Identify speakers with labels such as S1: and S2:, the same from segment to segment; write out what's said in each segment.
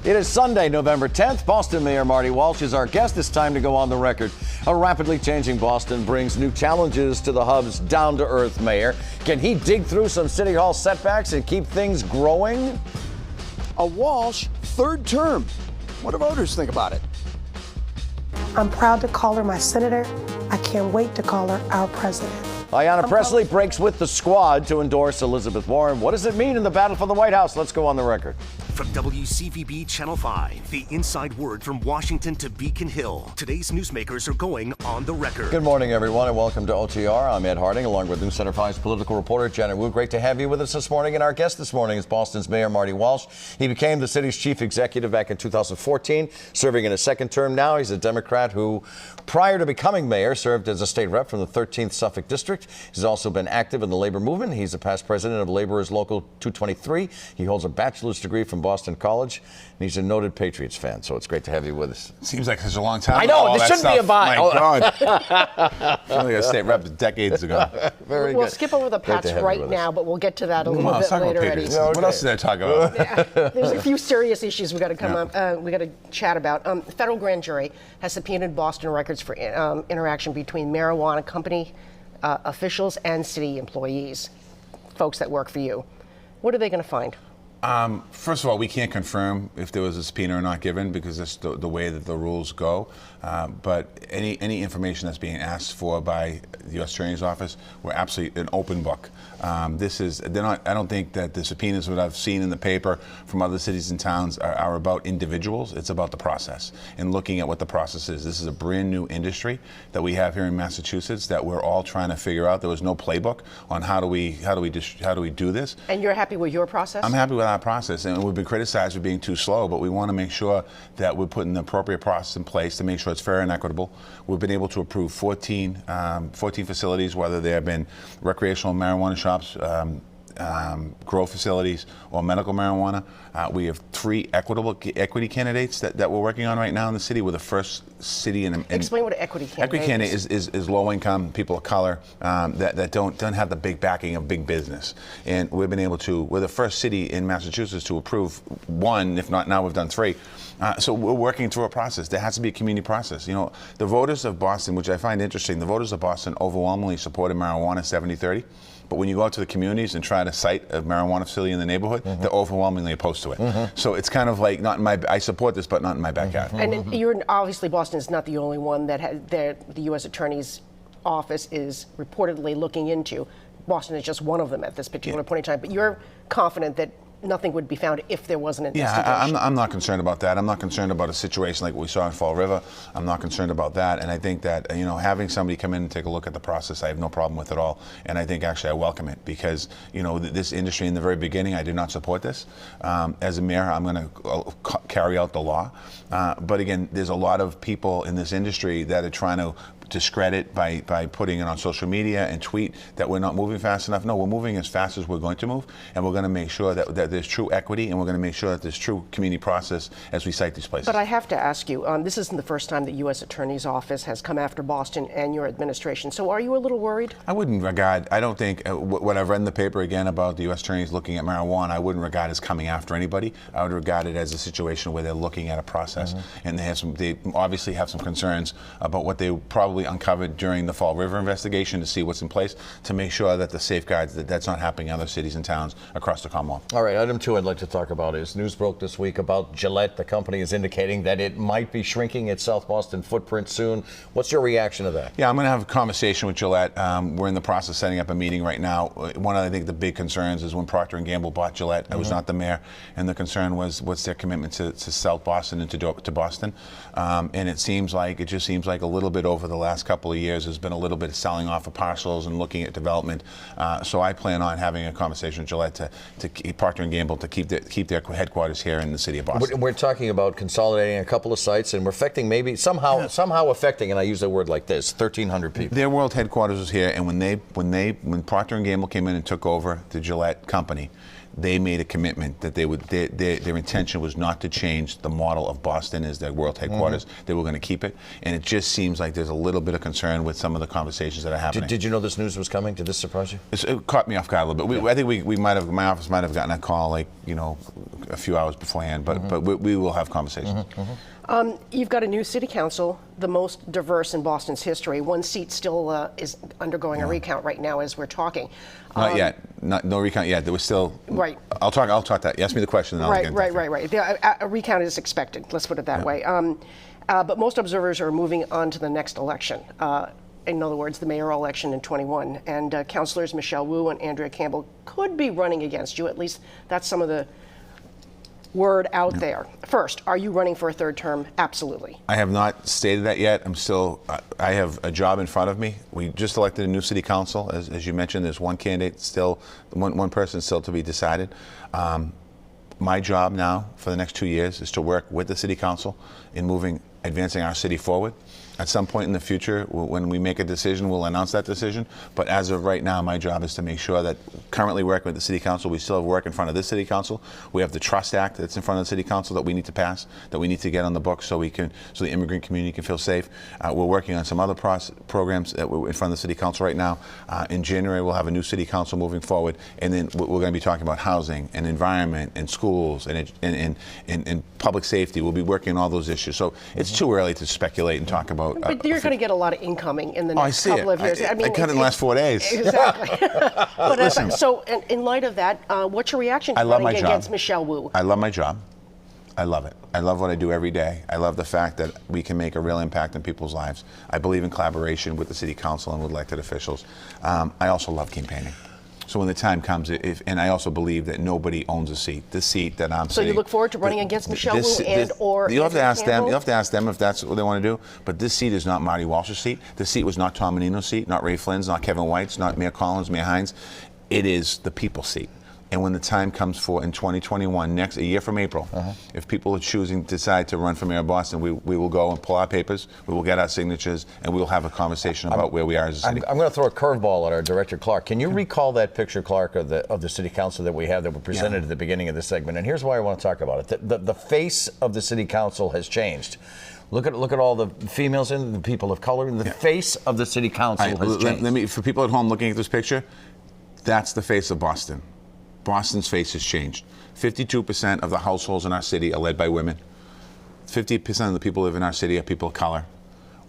S1: It is Sunday, November 10th. Boston Mayor Marty Walsh is our guest. It's time to go on the record. A rapidly changing Boston brings new challenges to the hub's down-to-earth mayor. Can he dig through some City Hall setbacks and keep things growing?
S2: A Walsh third term. What do voters think about it?
S3: I'm proud to call her my senator. I can't wait to call her our president.
S1: Ayanna Pressley breaks with the squad to endorse Elizabeth Warren. What does it mean in the battle for the White House? Let's go on the record.
S4: From WCVB Channel 5, the inside word from Washington to Beacon Hill. Today's newsmakers are going on the record.
S1: Good morning, everyone, and welcome to OTR. I'm Ed Harding, along with News Center 5's political reporter Janet Wu. Great to have you with us this morning. And our guest this morning is Boston's Mayor Marty Walsh. He became the city's chief executive back in 2014, serving in his second term now. He's a Democrat who, prior to becoming mayor, served as a state rep from the 13th Suffolk District. He's also been active in the labor movement. He's a past president of Laborers Local 223. He holds a bachelor's degree from Boston College, and he's a noted Patriots fan. So it's great to have you with us.
S5: Seems like such a long time.
S1: I know, this shouldn't be a buy.
S5: My God. I feel like a state rep decades ago.
S1: Very
S6: We'll
S1: good.
S6: skip over the Pats right now, but we'll get to that a little bit later, Eddie.
S1: Yeah, okay.
S5: What else did I talk about?
S6: There's a few serious issues we got to come up. We got to chat about. The federal grand jury has subpoenaed Boston Records for interaction between marijuana company officials and city employees, folks that work for you. What are they going to find?
S5: First of all, we can't confirm if there was a subpoena or not given because that's the way that the rules go. But any information that's being asked for by the U.S. Attorney's Office, we're absolutely an open book. I don't think that the subpoenas that I've seen in the paper from other cities and towns are about individuals. It's about the process and looking at what the process is. This is a brand new industry that we have here in Massachusetts that we're all trying to figure out. There was no playbook on how do we do this.
S6: And you're happy with your process?
S5: I'm happy with our process, and we've been criticized for being too slow, but we want to make sure that we're putting the appropriate process in place to make sure it's fair and equitable. We've been able to approve 14 facilities, whether they have been recreational marijuana shops, grow facilities, or medical marijuana. We have 3 equity candidates that we're working on right now in the city. We're the first city in
S6: Explain what an equity candidate
S5: Equity candidate is low income, people of color that don't have the big backing of big business. And we're the first city in Massachusetts to approve 1, if not now we've done 3. So we're working through a process. There has to be a community process. You know, the voters of Boston, which I find interesting, the voters of Boston overwhelmingly supported marijuana 70-30. But when you go out to the communities and try to cite a marijuana facility in the neighborhood, they're overwhelmingly opposed to it. So it's kind of like I support this, but not in my backyard.
S6: And obviously Boston is not the only one that the U.S. Attorney's Office is reportedly looking into. Boston is just one of them at this particular point in time. But you're confident that nothing would be found if there wasn't an investigation?
S5: I'm not concerned about that. I'm not concerned about a situation like what we saw in Fall River. I'm not concerned about that. And I think that, having somebody come in and take a look at the process, I have no problem with at all. And I think actually I welcome it because, this industry in the very beginning, I did not support this. As a mayor, I'm going to carry out the law. But again, there's a lot of people in this industry that are trying to discredit by putting it on social media and tweet that we're not moving fast enough. No, we're moving as fast as we're going to move, and we're going to make sure that there's true equity, and we're going to make sure that there's true community process as we cite these places.
S6: But I have to ask you, this isn't the first time the U.S. Attorney's Office has come after Boston and your administration. So are you a little worried?
S5: I don't think, what I've read in the paper again about the U.S. Attorneys looking at marijuana, I wouldn't regard as coming after anybody. I would regard it as a situation where they're looking at a process, and they obviously have some concerns about what they probably uncovered during the Fall River investigation to see what's in place to make sure that the safeguards that's not happening in other cities and towns across the Commonwealth.
S1: All right, item 2 I'd like to talk about is news broke this week about Gillette. The company is indicating that it might be shrinking its South Boston footprint soon. What's your reaction to that?
S5: Yeah, I'm going to have a conversation with Gillette. We're in the process of setting up a meeting right now. One of, I think, the big concerns is when Procter & Gamble bought Gillette. I was not the mayor, and the concern was what's their commitment to South Boston and to Boston. And it just seems like a little bit over the last couple of years there's been a little bit of selling off of parcels and looking at development. So I plan on having a conversation with Gillette to keep Procter & Gamble to keep their headquarters here in the city of Boston.
S1: We're talking about consolidating a couple of sites, and we're affecting maybe somehow affecting, and I use a word like this, 1,300 people.
S5: Their world headquarters was here, and when Procter & Gamble came in and took over the Gillette company, they made a commitment that they would. Their intention was not to change the model of Boston as their world headquarters. They were going to keep it, and it just seems like there's a little bit of concern with some of the conversations that are happening.
S1: Did you know this news was coming? Did this surprise you?
S5: It caught me off guard a little bit. I think we might have. My office might have gotten a call like a few hours beforehand, but we will have conversations.
S6: You've got a new city council, the most diverse in Boston's history. One seat still is undergoing a recount right now as we're talking.
S5: Not yet. No recount yet. There was still.
S6: Right.
S5: I'll talk that. You ask me the question. And I'll get into it.
S6: Right. A recount is expected. Let's put it that way. But most observers are moving on to the next election. In other words, the mayoral election in 21. And councilors Michelle Wu and Andrea Campbell could be running against you. At least that's some of the word out there. First, are you running for a third term? Absolutely.
S5: I have not stated that yet. I have a job in front of me. We just elected a new city council. As you mentioned, there's one candidate still, one person still to be decided. My job now for the next 2 years is to work with the city council in advancing our city forward. At some point in the future, when we make a decision, we'll announce that decision. But as of right now, my job is to make sure that currently working with the City Council, we still have work in front of this City Council. We have the Trust Act that's in front of the City Council that we need to pass, that we need to get on the books so the immigrant community can feel safe. We're working on some other programs that we're in front of the City Council right now. In January, we'll have a new City Council moving forward, and then we're going to be talking about housing and environment and schools and public safety. We'll be working on all those issues. So it's too early to speculate and talk about.
S6: But you're going to get a lot of incoming in the next couple of years.
S5: I cut in the last 4 days.
S6: Exactly. But,
S5: Listen.
S6: So in light of that, what's your reaction to running against Michelle Wu?
S5: I love my job. I love it. I love what I do every day. I love the fact that we can make a real impact in people's lives. I believe in collaboration with the City Council and with elected officials. I also love campaigning. So when the time comes, and I also believe that nobody owns a seat. The seat that I'm sitting.
S6: So you look forward to running against Michelle Wu or
S5: you'll have to ask them.
S6: Campbell?
S5: You'll have to ask them if that's what they want to do. But this seat is not Marty Walsh's seat. This seat was not Tom Menino's seat, not Ray Flynn's, not Kevin White's, not Mayor Collins, Mayor Hines. It is the people's seat. And when the time comes for in 2021, a year from April, if people are decide to run for mayor of Boston, we will go and pull our papers, we will get our signatures, and we will have a conversation about where we are as a city.
S1: I'm going to throw a curveball at our director, Clark. Can you recall that picture, Clark, of the city council that we have that we presented at the beginning of this segment? And here's why I want to talk about it. The face of the city council has changed. Look at all the females in, the people of color, and the face of the city council has changed.
S5: For people at home looking at this picture, that's the face of Boston. Boston's face has changed. 52% of the households in our city are led by women. 50% of the people who live in our city are people of color.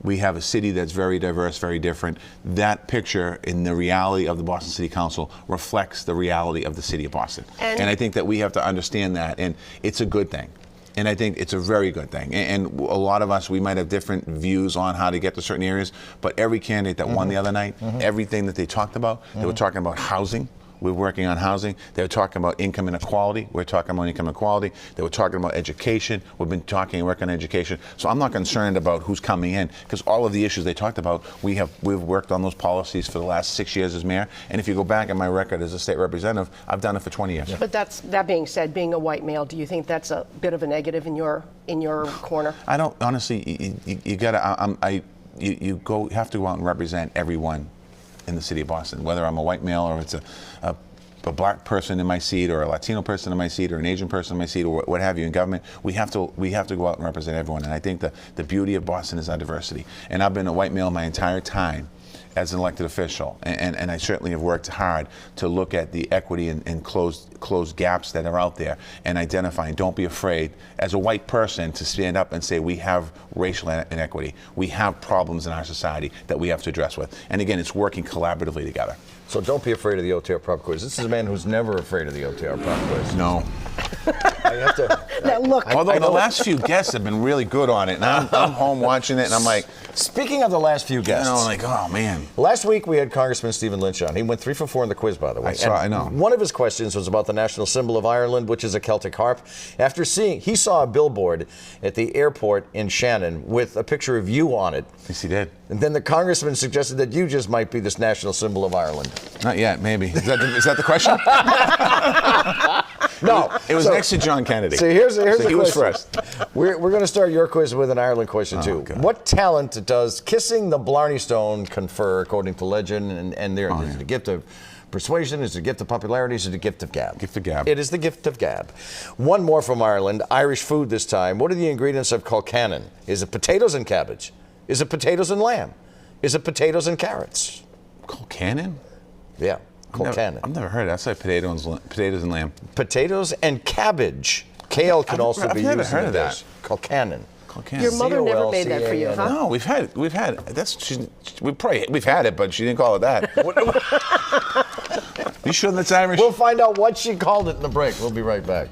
S5: We have a city that's very diverse, very different. That picture in the reality of the Boston City Council reflects the reality of the city of Boston. And I think that we have to understand that, and it's a good thing. And I think it's a very good thing. And a lot of us, we might have different views on how to get to certain areas, but every candidate that won the other night, everything that they talked about, they were talking about housing. We're working on housing. They were talking about income inequality. We're talking about income inequality. They were talking about education. We've been talking and working on education. So I'm not concerned about who's coming in, because all of the issues they talked about, we've worked on those policies for the last 6 years as mayor. And if you go back in my record as a state representative, I've done it for 20 years.
S6: But that being said, being a white male, do you think that's a bit of a negative in your corner?
S5: I don't honestly. You gotta. You have to go out and represent everyone in the city of Boston, whether I'm a white male or it's a black person in my seat or a Latino person in my seat or an Asian person in my seat or what have you in government. We have to go out and represent everyone. And I think the beauty of Boston is our diversity. And I've been a white male my entire time as an elected official, and I certainly have worked hard to look at the equity and close gaps that are out there and identify. And don't be afraid, as a white person, to stand up and say we have racial inequity. We have problems in our society that we have to address with. And again, it's working collaboratively together.
S1: So don't be afraid of the OTR Pop Quiz. This is a man who's never afraid of the OTR Pop Quiz.
S5: No.
S1: I have to.
S6: That look.
S5: Although the last few guests have been really good on it, and I'm home watching it, and I'm like,
S1: speaking of the last few guests,
S5: oh man.
S1: Last week we had Congressman Stephen Lynch on. He went 3 for 4 in the quiz, by the way.
S5: I know.
S1: One of his questions was about the national symbol of Ireland, which is a Celtic harp. He saw a billboard at the airport in Shannon with a picture of you on it.
S5: Yes, he did.
S1: And then the congressman suggested that you just might be this national symbol of Ireland.
S5: Not yet, maybe. Is that the question?
S1: No.
S5: It was next to John Kennedy.
S1: So here's the question.
S5: He was first.
S1: We're going to start your quiz with an Ireland question, too.
S5: God.
S1: What talent does kissing the Blarney Stone confer, according to legend, and there's the gift of persuasion? Is it a gift of popularity? Is it a gift of gab?
S5: Gift of gab.
S1: It is the gift of gab. One more from Ireland, Irish food this time. What are the ingredients of colcannon? Is it potatoes and cabbage? Is it potatoes and lamb? Is it potatoes and carrots?
S5: Colcannon?
S1: Yeah, colcannon.
S5: I've never heard it. That's like potatoes and lamb.
S1: Potatoes and cabbage. Kale can also
S5: I've
S1: be
S5: never
S1: used
S5: heard
S1: in
S5: of
S1: this.
S5: that.
S1: Colcannon.
S5: Colcannon.
S6: Your mother never made that for you, huh?
S5: No, we've had it. We've had it, but she didn't call it that. You sure that's Irish?
S1: We'll find out what she called it in the break. We'll be right back.